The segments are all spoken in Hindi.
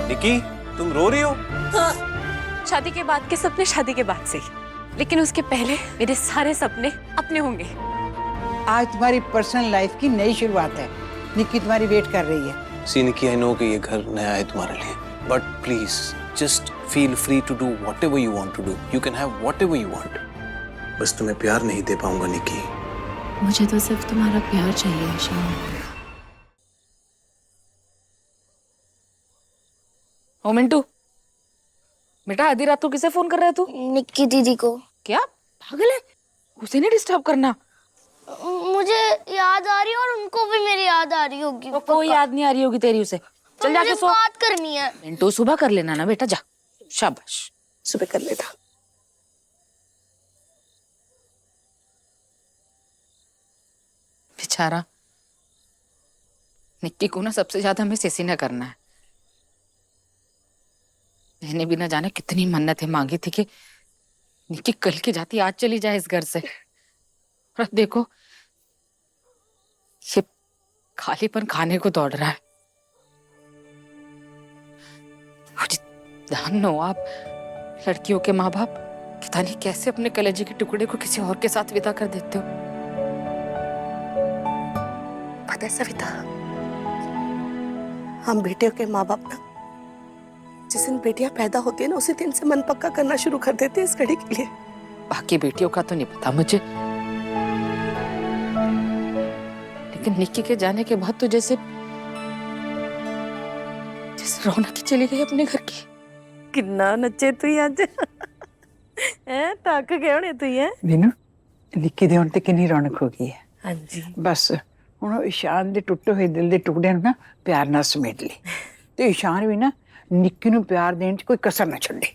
निकी, तुम रो रही हो? हाँ। शादी के बाद के सपने शादी के बाद से ही, लेकिन उसके पहले मेरे सारे सपने अपने होंगे। आज तुम्हारी पर्सनल लाइफ की नई शुरुआत है। निक्की तुम्हारी वेट कर रही है। सी निकी, आई नो कि ये घर नया है तुम्हारे लिए, but please just feel free to do whatever you want to do. You can have whatever you want. बस तुम्हें प्यार नहीं दे पाऊंगा निकी। मुझे तो सिर्फ तुम्हारा प्यार चाहिए ईशान। ओ मिंटू, बेटा आधी रात को किसे फोन कर रहा है तू? निक्की दीदी को। क्या पागल है? उसे नहीं डिस्टर्ब करना। मुझे याद आ रही है और उनको भी मेरी याद आ रही होगी। तो कोई याद नहीं आ रही होगी तेरी उसे। चल जाके सो। बात करनी है। मिंटू सुबह कर लेना ना बेटा, जा। शाबाश, सुबह कर लेता। बेचारा निक्की को ना सबसे ज्यादा हमें सिसी न करना है। मैंने भी ना जाने कितनी मन्नतें मांगी थी कि निक्की कल की जाती आज चली जाए इस घर से। और अब देखो ये खालीपन खाने को दौड़ रहा है। ध्यान नो आप लड़कियों के माँ बाप पता नहीं कैसे अपने कलेजे के टुकड़े को किसी और के साथ विदा कर देते हो। पता है सविता, हम बेटियों के माँ बाप ना जिस दिन बेटियां पैदा होती है ना उसी दिन से मन पक्का करना शुरू कर देते हैं इस घड़ी के लिए। बाकी बेटियों का तो नहीं पता मुझे, लेकिन निक्की के जाने के बाद तो जैसे रौनक ही चली गई अपने घर की। किन्ना नच्चे तू अज है थक गए होने तू है वीनू, निक्की दे हुण ते किन्नी रौनक हो गई है। हाँ जी, बस हुण ईशान दे टुੱਟੇ होए दिल दे टुकड़े ना प्यार नाल समेट ली ते ईशान भी ना निक्की नूं प्यार देने च कोई कसर ना छड्डे।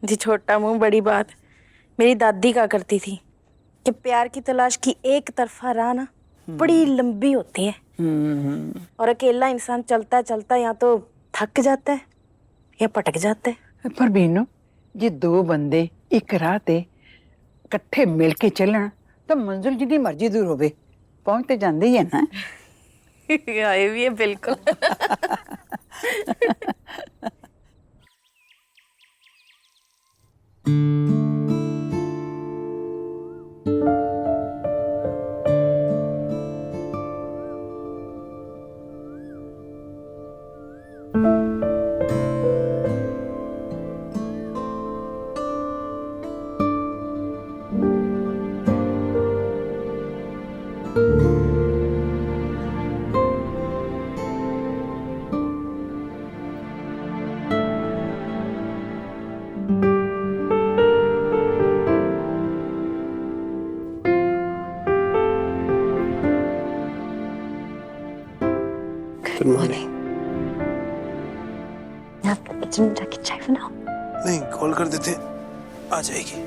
जी छोटा मुंह बड़ी बात। मेरी दादी का करती थी कि प्यार की तलाश की एक तरफा राह ना बड़ी लंबी होती है और अकेला इंसान चलता चलता या तो थक जाता है या भटक जाता है। पर बीनू, जे दो बंदे एक राह ते इकट्ठे मिल के चलन तो मंजिल जितनी मर्जी दूर होवे पहुंच ते जांदे ही है ना। आए भी है बिल्कुल। Good morning. आप किचन में जाके चाय बनाओ। नहीं, कॉल कर देते, आ जाएगी।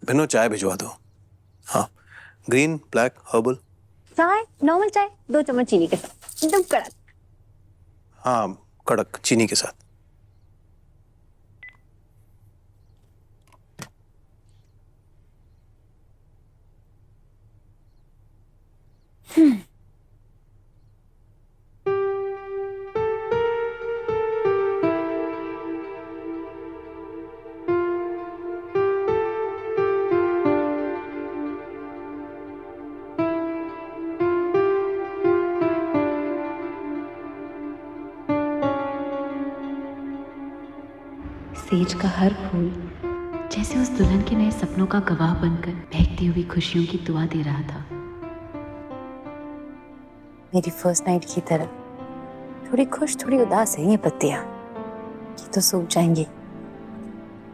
बिनो चाय भिजवा दो। हाँ, ग्रीन, ब्लैक, हर्बल। चाय नॉर्मल चाय, 2 चम्मच चीनी के साथ, एकदम कड़क। हाँ, कड़क चीनी के साथ। सेज का हर फूल जैसे उस दुल्हन के नए सपनों का गवाह बनकर बहती हुई खुशियों की दुआ दे रहा था। मेरी फर्स्ट नाइट की तरह थोड़ी खुश थोड़ी उदास है ये पत्तियां। ये तो सूख जाएंगी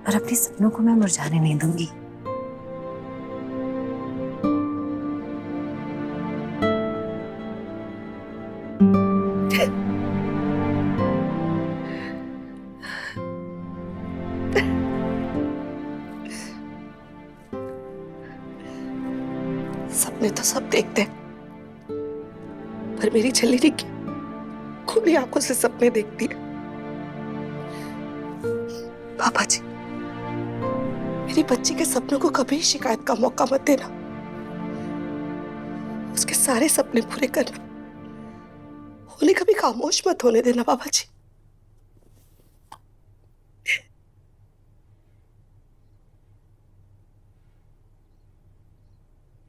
पर अपने सपनों को मैं मुरझाने नहीं दूंगी। सपने तो सब देखते हैं पर मेरी छल्ली निक्की खुली आंखों से सपने देखती है। पापा जी, मेरी बच्ची के सपनों को कभी शिकायत का मौका मत देना। उसके सारे सपने पूरे करना, उन्हें कभी खामोश मत होने देना पापा जी।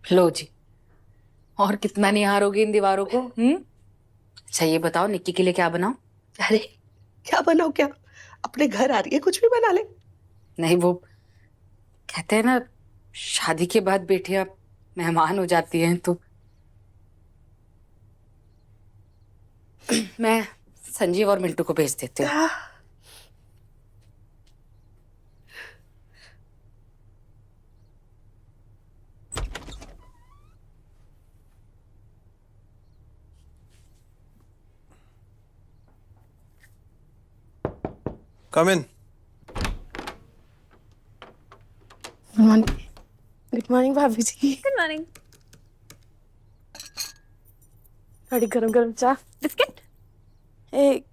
लो जी, और कितना निहारोगे इन दीवारों को? अच्छा ये बताओ, निक्की के लिए क्या बनाऊं? अरे क्या बनाओ क्या, अपने घर आ रही है, कुछ भी बना ले। नहीं, वो कहते हैं ना, शादी के बाद बेटियां मेहमान हो जाती हैं, तो मैं संजीव और मिंटू को भेज देती हूँ। Come in. गुड मॉर्निंग भाभी जी। Good morning. थोड़ी गरम गरम चाय, बिस्किट।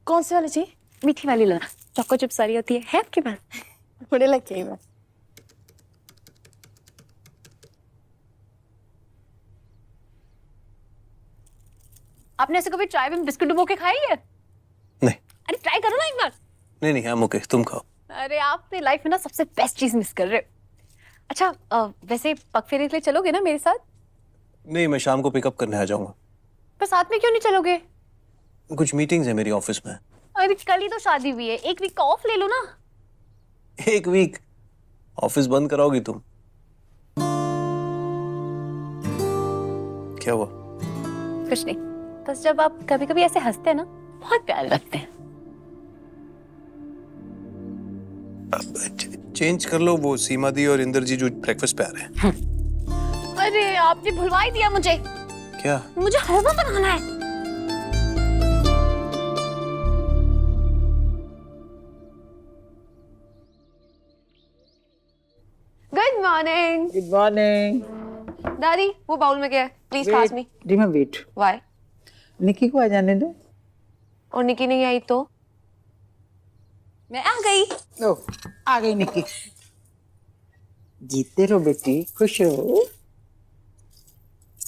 कौन से वाली चाहिए? मीठी वाली लो ना, चोको चिप्स सारी होती है आपके पास? मुझे लग गई। बस आपने ऐसे कभी चाय में बिस्किट डुबो के खाई है? नहीं। अरे ट्राई करो ना एक बार। नहीं, I'm okay, तुम खाओ। अरे आप अपनी लाइफ में ना सबसे बेस्ट चीज मिस कर रहे हो। अच्छा वैसे पग फेरे के लिए चलोगे ना मेरे साथ? नहीं, मैं शाम को पिकअप करने आ जाऊंगा। पर साथ में क्यों नहीं चलोगे? कुछ मीटिंग्स है मेरी ऑफिस में। अरे कल ही तो शादी हुई है, एक वीक का ऑफ ले लो ना। एक वीक? ऑफिस बंद कराओगी तुम? क्या हुआ? कुछ नहीं, बस जब आप कभी कभी ऐसे हंसते हैं ना, बहुत प्यार लगते हैं। चेंज कर लो, वो सीमा दी और इंदर जी जो ब्रेकफास्ट पे आ रहे हैं। अरे आपने भुलवा ही दिया मुझे। क्या? मुझे हलवा बनाना है। Good morning. Good morning. दादी वो बाउल में क्या है? Please pass me. Reema wait, why? Nikki को आ जाने दो। और निक्की नहीं आई तो? मैं आ गई। ओ, आ गई निक्की। जीते रहो बेटी, खुश रहो।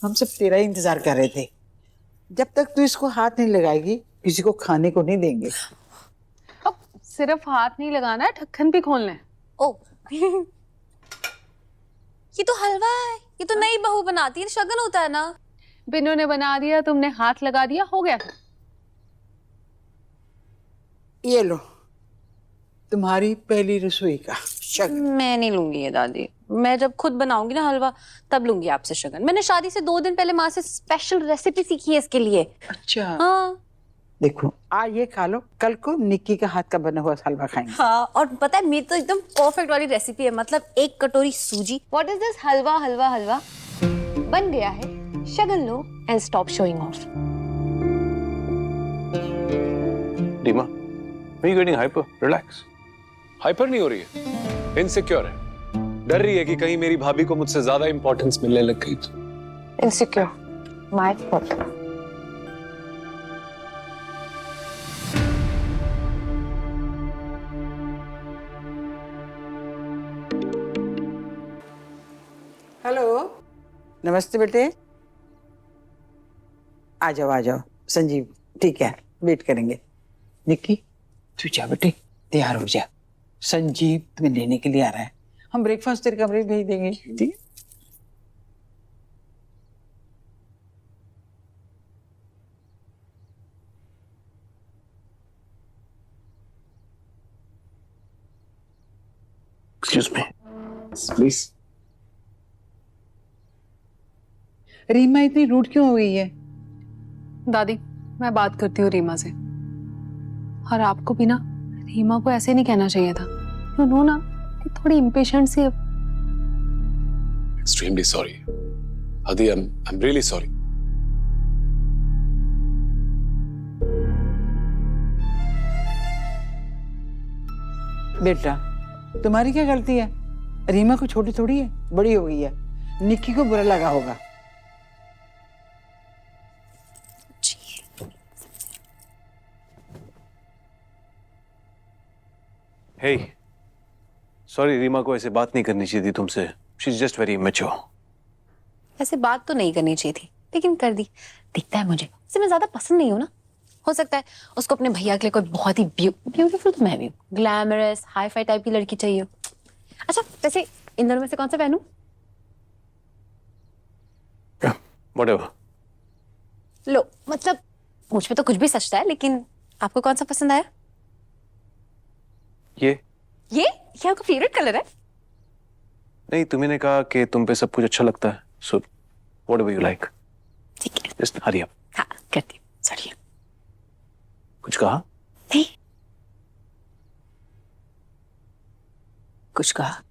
हम सब तेरा ही इंतजार कर रहे थे। जब तक तू इसको हाथ नहीं लगाएगी, किसी को खाने को नहीं देंगे। अब सिर्फ हाथ नहीं लगाना है, ढक्कन भी खोलना है। ओ ये तो हलवा है, ये तो नई बहू बनाती है, शगन होता है ना। बिन्नू ने बना दिया, तुमने हाथ लगा दिया, हो गया। ये लो तुम्हारी पहली रसोई का शगन। मैं नहीं लूंगी ये दादी, मैं जब खुद बनाऊंगी ना हलवा तब लूंगी आपसे शगन। मैंने शादी से 2 दिन पहले माँ से स्पेशल रेसिपी सीखी है इसके लिए। अच्छा हाँ। देखो आज ये खा लो, कल को निक्की का हाथ का बना हुआ हलवा खाएंगे। हाँ, और पता है मेरी तो एकदम परफेक्ट वाली रेसिपी है, मतलब 1 कटोरी सूजी। What is this? Halwa halwa halwa बन गया है, शगन लो and stop showing off. Reema, are you getting hyper? Relax. Hyper नहीं हो रही है, इनसिक्योर है। डर रही है कि कहीं मेरी भाभी को मुझसे ज्यादा इंपॉर्टेंस मिलने लग गई तो। Insecure, my fault. हेलो, नमस्ते बेटे। आ जाओ संजीव। ठीक है, वेट करेंगे। निक्की तू जा बेटे, तैयार हो जा। संजीव तुम्हें लेने के लिए आ रहा है। हम ब्रेकफास्ट तेरे कमरे में भेज देंगे, ठीक है? Excuse me. प्लीज। रीमा इतनी रूड क्यों हो गई है? दादी मैं बात करती हूँ रीमा से, और आपको भी ना रीमा को ऐसे नहीं कहना चाहिए था। यू नो ना कि थोड़ी इम्पेशेंट सी है। एक्सट्रीमली सॉरी आदि, आई एम रियली सॉरी। बेटा तुम्हारी क्या गलती है? रीमा को छोटी थोड़ी है, बड़ी हो गई है। निक्की को बुरा लगा होगा। हे सॉरी, रीमा को ऐसे बात नहीं करनी चाहिए थी तुमसे। She is just very mature. ऐसे बात तो नहीं करनी चाहिए थी, लेकिन कर दी। दिखता है मुझे उसे मैं ज्यादा पसंद नहीं हूँ ना। हो सकता है उसको अपने भैया के लिए कोई बहुत ही ब्यूटीफुल, तो मैं भी ग्लैमरस हाई फाई टाइप की लड़की चाहिए हो। अच्छा वैसे इन दोनों में से कौन सा पहनूं? व्हाटएवर। लो मतलब मुझ पे तो कुछ भी सचता है, लेकिन आपको कौन सा पसंद आया? ये आपका फेवरेट कलर है? नहीं, तुम्ही ने कहा कि तुम पे सब कुछ अच्छा लगता है, सो व्हाटएवर यू लाइक। ठीक है, जस्ट हरी अप। हाँ करती हूँ। सॉरी। कुछ कहा? नहीं कुछ कहा।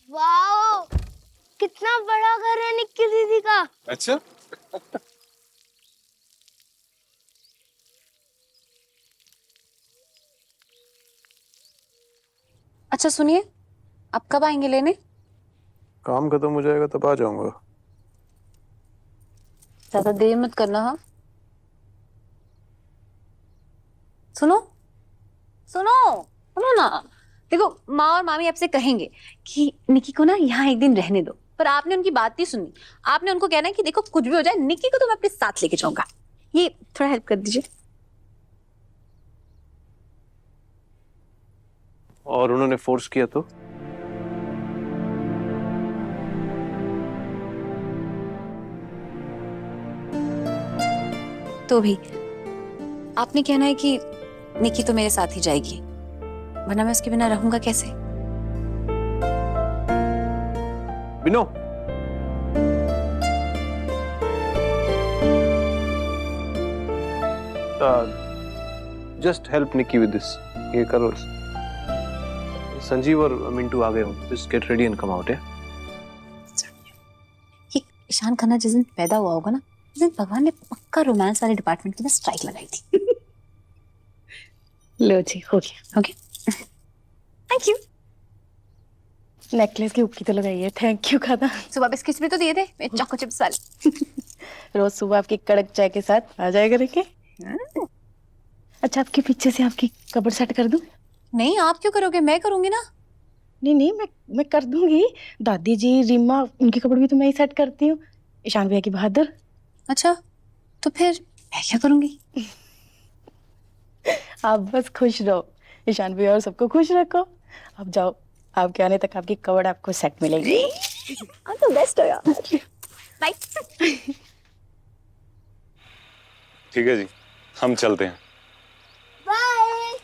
वाओ, कितना बड़ा घर है निक्की दीदी का। अच्छा। अच्छा सुनिए, आप कब आएंगे लेने? काम खत्म हो जाएगा तब आ जाऊंगा। ज्यादा देर मत करना। हाँ सुनो सुनो सुनो ना, देखो माँ और मामी आपसे कहेंगे कि निक्की को ना यहाँ एक दिन रहने दो, पर आपने उनकी बात नहीं सुननी। आपने उनको कहना है कि देखो कुछ भी हो जाए निक्की को तो मैं अपने साथ लेके जाऊंगा। ये थोड़ा हेल्प कर दीजिए। और उन्होंने फोर्स किया तो भी आपने कहना है कि निक्की तो मेरे साथ ही जाएगी, वरना मैं उसके बिना रहूंगा कैसे? बिनो, just help Nikki with this. ये करो। संजीव और मिंटू आ गए होंगे, just get ready and come out. ये ईशान खन्ना जिस दिन पैदा हुआ होगा ना, उस दिन भगवान ने पक्का रोमांस वाले डिपार्टमेंट की ना स्ट्राइक लगाई थी। लो जी, हो गया। Okay thank you. नेकलेस की हुक्की तो लगाई है। थैंक यू खाना। सुबह बिस्किट्स भी तो दिए थे, चोको चिप्स वाले। रोज सुबह आपकी कड़क चाय के साथ आ जाएगा लेके। अच्छा आपके पीछे से आपकी कपबोर्ड सेट कर दूं? नहीं आप क्यों करोगे, मैं करूंगी ना। नहीं नहीं, मैं कर दूंगी। दादी जी, रीमा, उनकी कपड़े भी तो मैं ही सेट करती हूँ। ईशान भैया की बहादुर। अच्छा तो फिर मैं क्या करूंगी? आप बस खुश रहो, ईशान भैया और सबको खुश रखो। अब जाओ, आपके आने तक आपकी कपबोर्ड आपको सेट मिलेगी। आप तो बेस्ट हो यार। बाय। ठीक है जी, हम चलते हैं। बाय।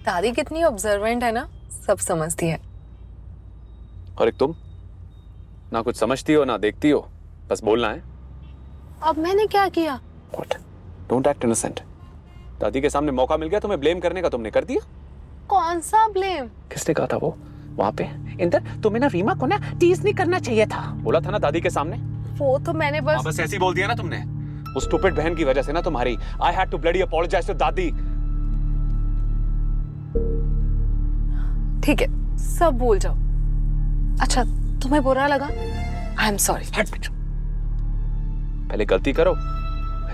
दादी कितनी ऑब्जर्वेंट है ना, सब समझती है। और एक तुम, ना कुछ समझती हो ना देखती हो, बस बोलना है। अब मैंने क्या किया? What? Don't act innocent. दादी के सामने मौका मिल गया तुम्हें ब्लेम करने का, तुमने कर दिया। कौन सा ब्लेम? किसने कहा था वो वहां पे? इंदर, तुम्हें ना रीमा को ना टीज नहीं करना चाहिए था, बोला था ना दादी के सामने। वो तो मैंने बस बस ऐसे ही बोल दिया ना तुमने। उस स्टूपिड बहन की वजह से ना तुम्हारी। I had to bloody apologize to दादी। ठीक है, सब भूल जाओ। अच्छा तुम्हें बुरा लगा? I am sorry. पहले गलती करो,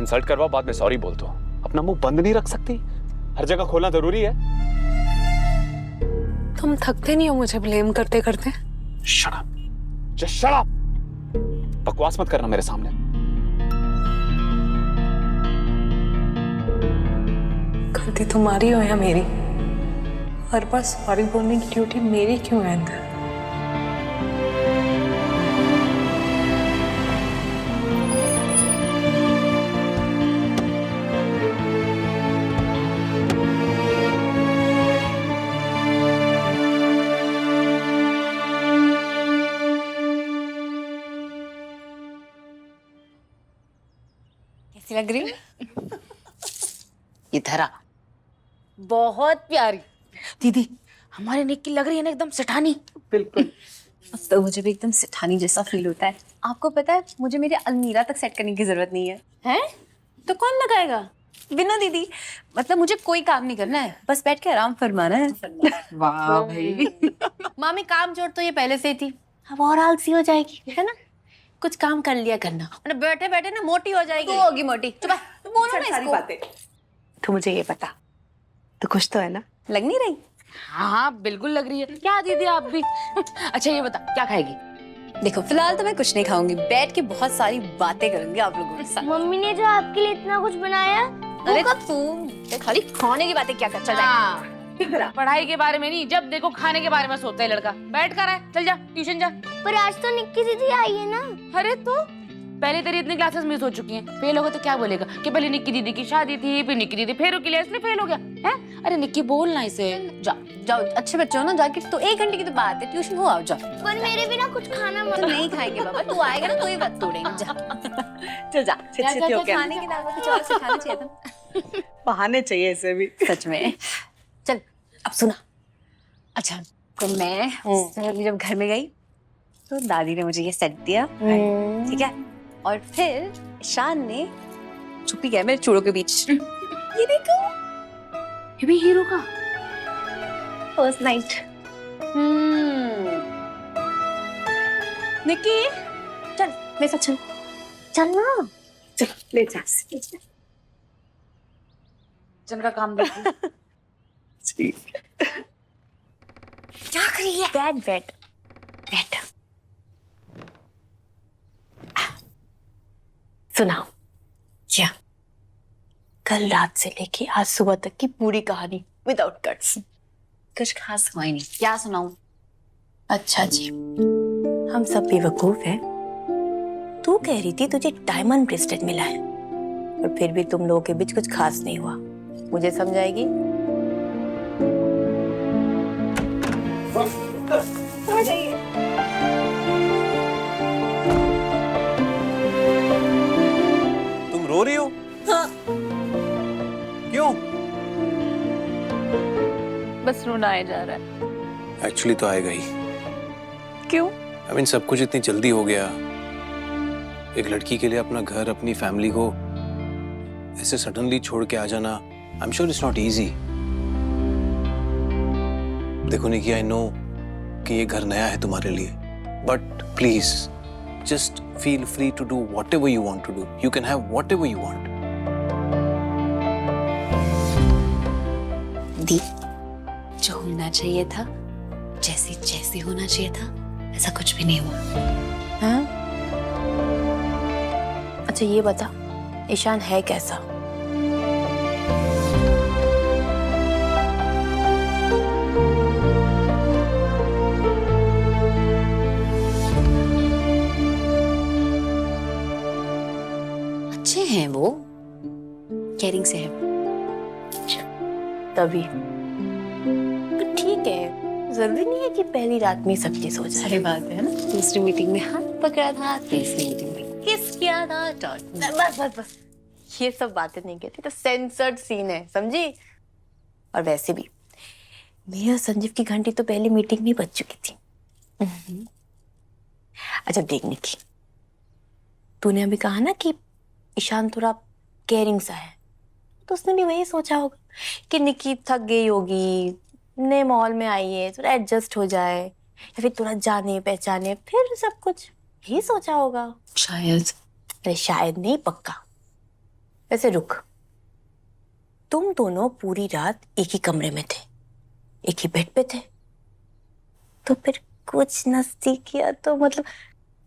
इंसल्ट करवाओ, बाद में सॉरी बोल दो। अपना मुंह बंद नहीं रख सकती, हर जगह खोलना जरूरी है। तुम थकते नहीं हो मुझे ब्लेम करते करते? Shut up. Just shut up. बकवास मत करना मेरे सामने। गलती तुम्हारी हो या मेरी, हर बार सॉरी बोलने की ड्यूटी मेरी क्यों है अंदर? कैसी लग रही हूँ? ये धरा बहुत प्यारी। दीदी हमारे निक्की लग रही है ना एकदम सेठानी। बिल्कुल। अब तो मुझे भी एकदम सेठानी जैसा फील होता है। आपको पता है मुझे मेरे अलमीरा तक सेट करने की जरूरत नहीं है। हैं? तो कौन लगाएगा? बिना दीदी, मतलब मुझे कोई काम नहीं करना है, बस बैठ के आराम फरमाना है। वाह भाई। मामी काम जोड़ तो ये पहले से ही थी, अब और आलसी हो जाएगी, है ना? कुछ काम कर लिया करना, वरना बैठे बैठे ना मोटी हो जाएगी। तो होगी मोटी। चुप तो बोलो ना इसको। बातें तो मुझे ये बता, तो खुश तो है ना? लग नहीं रही? हाँ हाँ बिल्कुल लग रही है। क्या दीदी आप भी। अच्छा ये बता क्या खाएगी? देखो फिलहाल तो मैं कुछ नहीं खाऊंगी, बैठ के बहुत सारी बातें करूंगी आप लोगों के साथ। मम्मी ने जो आपके लिए इतना कुछ बनाया, अरे तू खाली खाने की बातें क्या कर, चल जा। हाँ, पढ़ाई के बारे में नहीं, जब देखो खाने के बारे में सोचता है लड़का। बैठ कर है, चल जा ट्यूशन जा। पर आज तो निक्की दीदी आई है ना। अरे तो पहले तेरी इतनी क्लासेस मिस हो चुकी हैं, फेल होगा तो क्या बोलेगा कि पहले निक्की दीदी की शादी थी, फिर निक्की दीदी फेरों के लिए इसलिए फेल हो गया है। अरे निक्की बोलना इसे। जा जाओ, अच्छे बच्चे हो ना, जाके तो 1 घंटे की तो बात है, ट्यूशन हो आओ जाओ। पर मेरे बिना कुछ खाना मत। तो नहीं खाएंगे बाबा, तू आएगा ना तो ही बात तोड़ेंगे। जा चल जा, खाने के नाम कुछ और सिखाना चाहिए था। बहाने चाहिए इसे भी। सच में। चल अब सुना। अच्छा तो मैं जब घर में गई तो दादी ने मुझे ये सेट दिया, ठीक है, और फिर ईशान ने छुपी गया मेरे चूड़ों के बीच। ये देखो, ये भी हीरो का फर्स्ट नाइट। निक्की चल मेरे साथ चल। चल ना, चल ले जा। जन का काम देखो। क्या कर रही है? बैठ बैठ बैठ। सुनाओ। क्या? कल रात से लेके आज सुबह तक की पूरी कहानी विदाउट कट्स। कुछ खास हुआ ही नहीं, क्या सुनाऊं? अच्छा जी, हम सब बेवकूफ हैं। तू कह रही थी तुझे डायमंड ब्रेसलेट मिला है, और फिर भी तुम लोगों के बीच कुछ खास नहीं हुआ। मुझे समझाएगी? तुम रो रही हो? हाँ। क्यों? बस रोना आया जा रहा है। एक्चुअली तो आएगा ही। क्यों? I mean, सब कुछ इतनी जल्दी हो गया। एक लड़की के लिए अपना घर, अपनी फैमिली को ऐसे सडनली छोड़ के आ जाना, I am sure it's not easy. देखो निकी, आई नो कि ये घर नया है तुम्हारे लिए, but please just feel free to do whatever you want to do. You can have whatever you want. दी, जो होना चाहिए था, जैसे जैसे होना चाहिए था, ऐसा कुछ भी नहीं हुआ। हाँ? अच्छा ये बता, ईशान है कैसा? अच्छे हैं वो, केयरिंग से है। तभी तो ठीक है, जरूरी नहीं है कि पहली रात में सब चीज हो जाए। सही बात है ना। दूसरी मीटिंग में हाथ पकड़ा था, तीसरी मीटिंग में किस किया था। बस बस बस, ये सब बातें नहीं कहती, तो सेंसर्ड सीन है, समझी? और वैसे भी मेरा संजीव की घंटी तो पहली मीटिंग में बज चुकी थी। अच्छा देख निकी, तूने अभी कहा ना कि ईशान थोड़ा केयरिंग सा है, तो उसने भी वही सोचा होगा कि निकी थक गई होगी, नए माहौल में आई है, थोड़ा एडजस्ट हो जाए, या फिर थोड़ा जाने पहचाने, फिर सब कुछ यही सोचा होगा शायद। अरे शायद नहीं, पक्का। वैसे रुक, तुम दोनों पूरी रात एक ही कमरे में थे, एक ही बेड पे थे, तो फिर कुछ नजदीकियां तो मतलब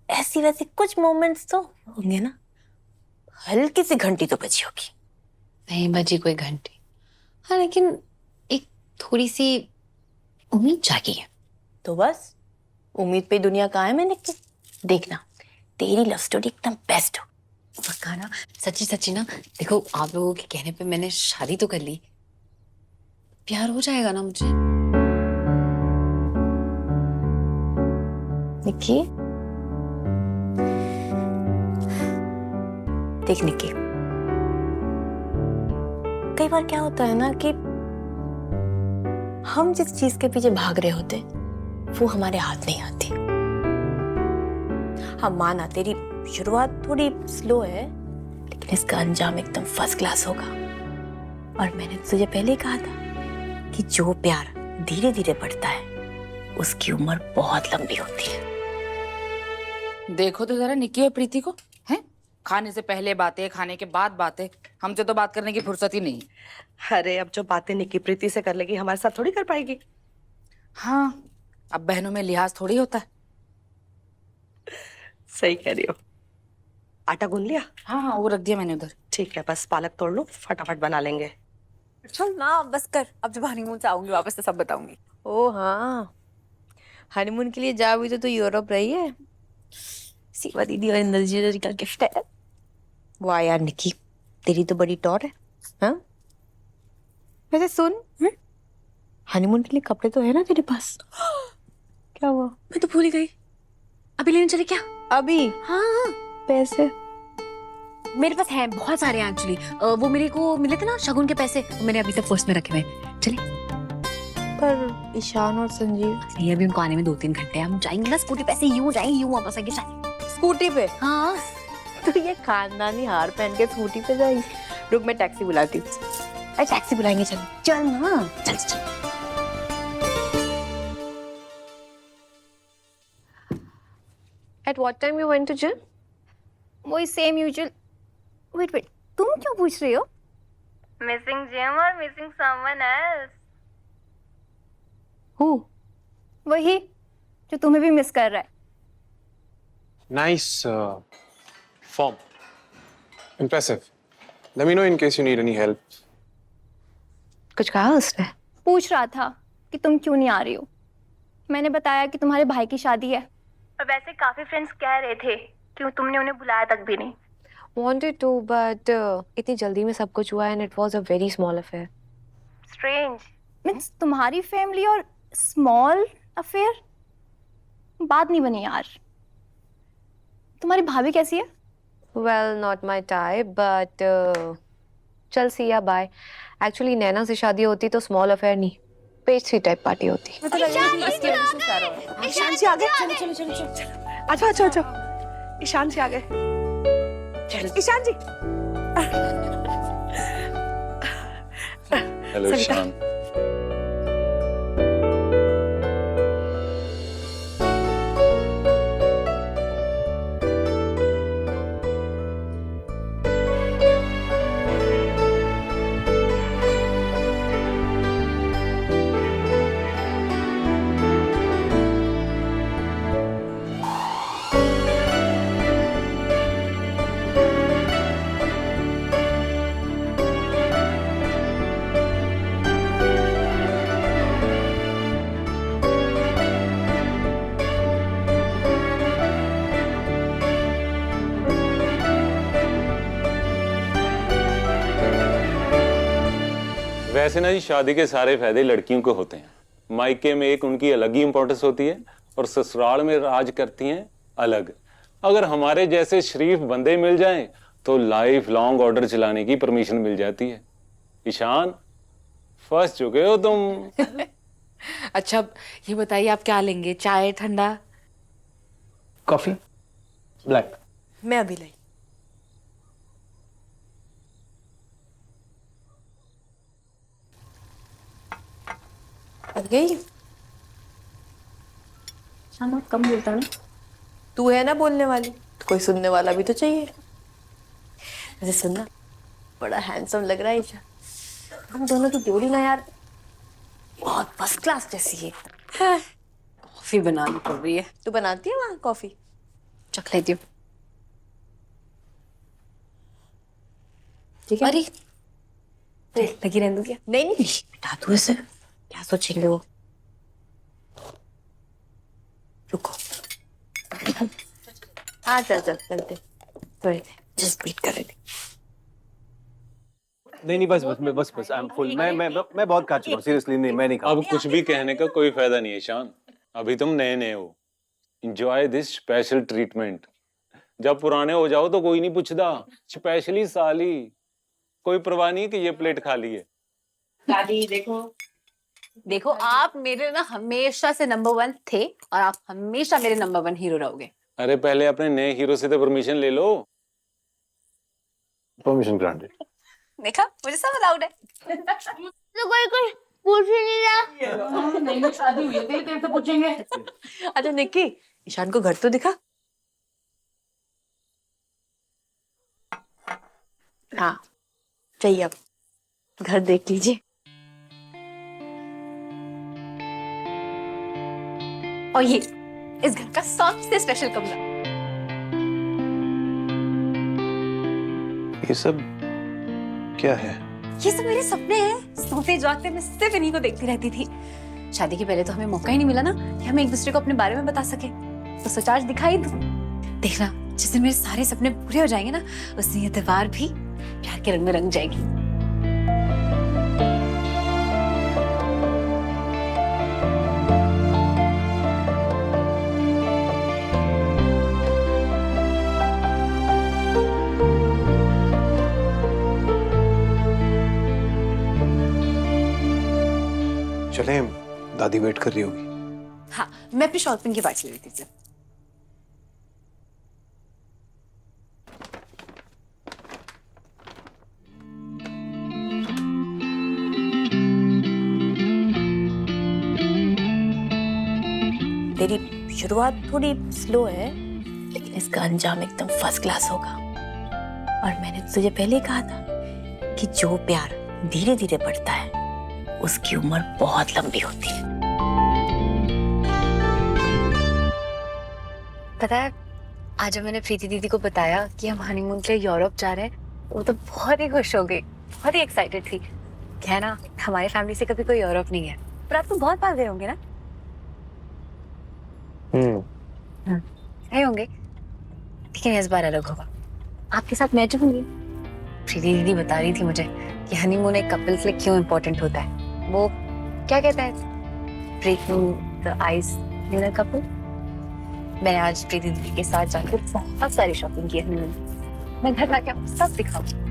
ऐसी वैसी कुछ मोमेंट्स तो होंगे ना। हल्की सी घंटी तो बजी होगी। नहीं बजी कोई घंटी, हाँ, लेकिन एक थोड़ी सी उम्मीद जागी है। तो बस उम्मीद पे दुनिया कायम है निक्की। देखना तेरी लव स्टोरी एकदम बेस्ट हो। पक्का ना? सच्ची सच्ची ना? देखो आप लोगों के कहने पे मैंने शादी तो कर ली, प्यार हो जाएगा ना मुझे? निक्की देख निक्की, कई बार क्या होता है ना कि हम जिस चीज के पीछे भाग रहे होते वो हमारे हाथ नहीं आती। हाँ माना तेरी शुरुआत थोड़ी स्लो है, लेकिन इसका अंजाम एकदम फर्स्ट क्लास होगा। और मैंने तुझे पहले ही कहा था कि जो प्यार धीरे धीरे बढ़ता है उसकी उम्र बहुत लंबी होती है। देखो तो जरा निक्की और प्रीति को, हैं? खाने से पहले बातें, खाने के बाद बातें। हमसे तो बात करने की फुर्सत ही नहीं। अरे अब जो बातें निक्की प्रीति से कर लेगी हमारे साथ थोड़ी कर पाएगी। हाँ, अब बहनों में लिहाज थोड़ी होता है। सही कह रही हो। आटा गूंद लिया? हाँ हाँ, वो रख दिया मैंने उधर। ठीक है, बस पालक तोड़ लो, फटाफट बना लेंगे। चल ना बस कर, अब जब हनीमून से आऊंगी वापस तो सब बताऊंगी। ओ हाँ, हनीमून के लिए जा भी तो यूरोप रही है। सीमा दीदी और इंद्रजीत का गिफ्ट है। वाह यार निकी, तेरी तो बड़ी टॉर है। हाँ वैसे सुन, हनीमून के लिए कपड़े तो है ना तेरे पास? क्या हुआ? मैं तो भूल ही गई, अभी लेने चले क्या? अभी? हाँ पैसे मेरे पास हैं, बहुत सारे हैं एक्चुअली। वो मेरे को मिले थे ना शगुन के पैसे, वो मैंने अभी तक पर्स में रखे हुए हैं। चले? पर ईशान और संजीव? नहीं अभी उनको आने में 2-3 घंटे हैं, हम जाएंगे ना स्कूटी पे, ऐसे यूं जाएंगे यूं वापस आएंगे। स्कूटी पे? हाँ तो ये खानदानी हार पहन के स्कूटी पे जाएगी? रुक मैं टैक्सी बुलाती हूँ। अरे टैक्सी बुलाएंगे, चल चल ना, चल चल। At what time you went to gym? वही सेम यूजुअल। वेट वेट, तुम क्यों पूछ रही हो? मिसिंग जिम और मिसिंग समवन एल्स। हूँ वही जो तुम्हें भी मिस कर रहा है। Nice form. Impressive. Let me know in case you need any help. कुछ कहा उसने? पूछ रहा था कि तुम क्यों नहीं आ रही हो। मैंने बताया कि तुम्हारे भाई की शादी है, और वैसे काफी फ्रेंड्स कह रहे थे कि तुमने उन्हें बुलाया तक भी नहीं। Wanted to, but इतनी जल्दी में सब कुछ हुआ and it was a very small affair. Strange means तुम्हारी फैमिली और स्मॉल अफेयर, बात नहीं बनी यार। तुम्हारी भाभी कैसी है? Well, not my type, but चल see ya, bye. Actually नैना से शादी होती तो small affair नहीं, पेस्ट्री टाइप पार्टी होती। ईशान जी आ गए। चलो चलो चलो चलो, अच्छा अच्छा अच्छा, ईशान जी आ गए। ईशान जी। Hello, Ishan. वैसे ना जी, शादी के सारे फायदे लड़कियों को होते हैं। मायके में एक उनकी अलग ही इंपॉर्टेंस होती है और ससुराल में राज करती हैं अलग। अगर हमारे जैसे शरीफ बंदे मिल जाएं तो लाइफ लॉन्ग ऑर्डर चलाने की परमिशन मिल जाती है। ईशान, फंस चुके हो तुम। अच्छा ये बताइए आप क्या लेंगे, चाय ठंडा? Coffee black. मैं अभी लाई। आ गई? शामा कम बोलता ना। तू है ना बोलने वाली, तो कोई सुनने वाला भी तो चाहिए। वैसे सुनना, बड़ा हैंडसम लग रहा है ईशा। हम दोनों की जोड़ी ना यार बहुत फर्स्ट क्लास जैसी है। कॉफी बनानी पड़ रही है। तू बनाती है वहाँ कॉफी? चख लेती हूँ। ठीक है। अरे लगी रहने दो क्या? नहीं नहीं बेटा, तू ऐसे क्या सोचेंगे वो। रुको। हाँ चल चल चलते, थोड़ी जस्ट वेट कर रहे थे। नहीं बस आई एम फुल। मैं बहुत खा चुका हूँ, सीरियसली नहीं, मैं नहीं खा। अब कुछ भी कहने का कोई फायदा नहीं है ईशान, अभी तुम नए नए हो। Enjoy this special treatment. जब पुराने हो जाओ तो कोई नहीं पूछता, स्पेशली साली। कोई परवाह नहीं कि ये प्लेट खाली है। दादी देखो, देखो आप मेरे ना हमेशा से नंबर 1 थे और आप हमेशा मेरे नंबर 1 हीरो रहोगे। अरे पहले अपने नए हीरो से तो परमिशन ले लो। Permission granted. देखा, मुझे सब अलाउड है। तो कोई कुछ पूछ ही नहीं रहा। नहीं शादी हुई है तेरी, तेरे से पूछेंगे। अच्छा निक्की, ईशान को घर तो दिखा। हाँ चाहिए, अब घर देख लीजिए। और ये इस घर का सबसे स्पेशल कमरा। ये सब क्या है? ये सब मेरे सपने हैं। सोते जागते मैं सिर्फ इन्हीं को देखती रहती थी। शादी के पहले तो हमें मौका ही नहीं मिला ना कि हम एक दूसरे को अपने बारे में बता सके। तो सच आज दिखाई दो। देखना, जिस दिन मेरे सारे सपने पूरे हो जाएंगे ना, उस दिन ये त्योहार भी प्यार के रंग में रंग जाएगी। चलें, दादी वेट कर रही होगी। हाँ, मैं अपनी शॉपिंग की बात ले रही थी। तेरी शुरुआत थोड़ी स्लो है, लेकिन इसका अंजाम एकदम फर्स्ट क्लास होगा। और मैंने तुझे पहले ही कहा था कि जो प्यार धीरे धीरे बढ़ता है उसकी उम्र बहुत लंबी होती है। पता है, आज जब मैंने प्रीति दीदी को बताया कि हम हनीमून के लिए यूरोप जा रहे हैं, वो तो बहुत ही खुश हो गई, बहुत ही एक्साइटेड थी। क्या है ना, हमारी फैमिली से कभी कोई यूरोप नहीं है, पर आप तो बहुत बार गए होंगे ना? गए होंगे, लेकिन इस बार अलग होगा। आपके साथ मैं चलूंगी। प्रीति दीदी बता रही थी मुझे कि हनीमून एक कपल के लिए क्यों इम्पोर्टेंट होता है। वो क्या कहता है, breaking the ice in a couple. मैंने आज प्रीति दीदी के साथ जाकर बहुत सारी शॉपिंग की है। मैं घर जाके आपको सब दिखाऊंगी।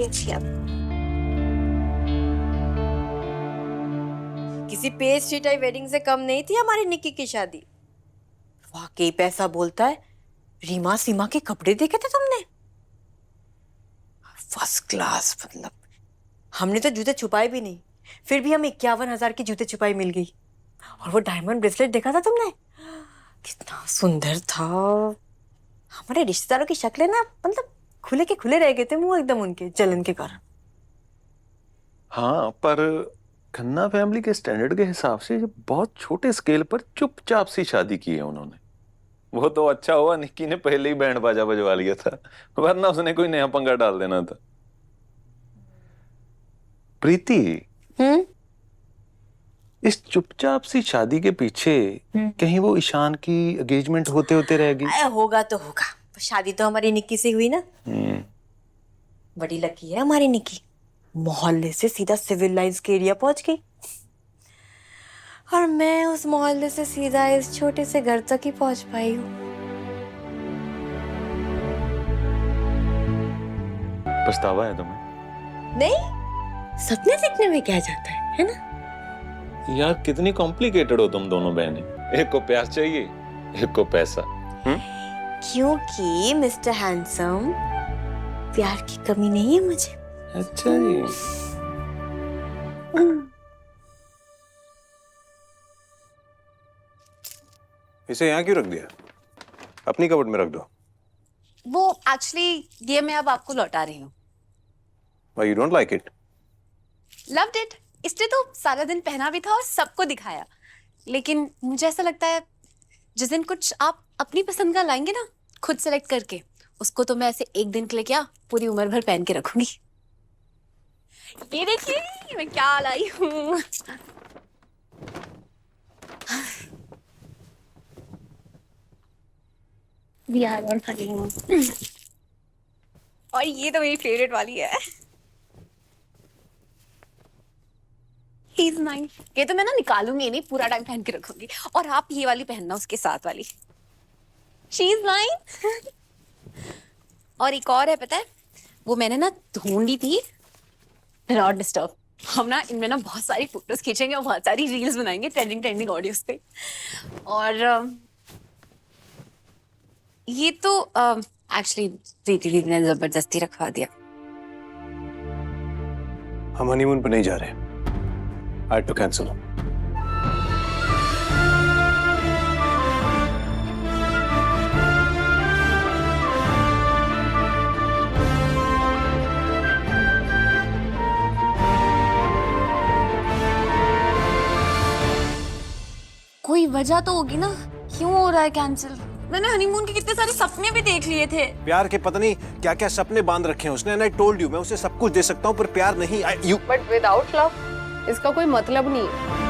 अच्छी आप किसी पेस्ट्री टाइप वेडिंग से कम नहीं थी हमारी निक्की की शादी। वाकई पैसा बोलता है। रीमा सीमा के कपड़े देखे थे तुमने? First class. मतलब हमने तो जूते छुपाए भी नहीं, फिर भी हमें 51,000 की जूते छुपाई मिल गई। और वो डायमंड ब्रेसलेट देखा था तुमने? कितना सुंदर था। हमारे रिश्तेदारों की शक्लें ना, मतलब खुले के खुले रह गए थे मुंह एकदम उनके जलन के कारण। हाँ, पर खन्ना फैमिली के स्टैंडर्ड के हिसाब से बहुत छोटे स्केल पर चुपचाप सी शादी की है उन्होंने। वो तो अच्छा हुआ निक्की ने पहले ही बैंड बाजा बजवा लिया था, वरना उसने कोई नया पंगा डाल देना था। प्रीति, इस चुपचाप सी शादी के पीछे कहीं वो ईशान की एंगेजमेंट होते होते रहेगी? होगा तो होगा, शादी तो हमारी निक्की से हुई ना। बड़ी लकी है हमारी निक्की, मोहल्ले से सीधा सिविल लाइंस के एरिया पहुंच गई। और मैं उस मोहल्ले से सीधा इस छोटे से घर तक ही पहुंच पाई हूँ। पछतावा है तुम्हें? नहीं, सपने देखने में क्या जाता है ना? यार कितनी कॉम्प्लिकेटेड हो तुम दोनों बहनें। एक को प्यार चाहिए, एक को पैसा। क्योंकि मिस्टर हैंडसम, प्यार की कमी नहीं है मुझे। अच्छा जी। इसे यहाँ क्यों रख दिया? अपनी कबर्ड में रख दो। वो एक्चुअली ये मैं अब आपको लौटा रही हूँ। Why you don't like it? Loved it। इसलिए तो सारा दिन पहना भी था और सबको दिखाया। लेकिन मुझे ऐसा लगता है जिस दिन कुछ आप अपनी पसंद का लाएंगे ना, खुद सेलेक्ट करके, उसको तो मैं ऐसे एक दिन के लिए क्या, पूरी उम्र भर पहन के रखूंगी। ये देखिए मैं क्या लाई हूँ। We are on honeymoon। और ये तो मेरी फेवरेट वाली है। He's nice. ये तो मैं ना निकालूंगी नहीं, पूरा टाइम पहन के रखूंगी। और आप ये वाली पहनना उसके साथ वाली। She's nice. और एक और है पता है, वो मैंने ना ढूंढी थी। Not disturb. हम ना इनमें ना बहुत सारी फोटोज खींचेंगे और बहुत सारी रील्स बनाएंगे ट्रेंडिंग ऑडियोज पे। और ये तो एक्चुअली प्रीति दीदी ने जबरदस्ती रखवा दिया। हम हनीमून पे नहीं जा रहे। I had to cancel. कोई वजह तो होगी ना, क्यों हो रहा है कैंसिल? मैंने हनीमून के कितने सारे सपने भी देख लिए थे। प्यार के पता नहीं क्या क्या सपने बांध रखे हैं उसने। एंड आई टोल्ड यू, मैं उसे सब कुछ दे सकता हूँ पर प्यार नहीं। बट विदाउट लव इसका कोई मतलब नहीं है।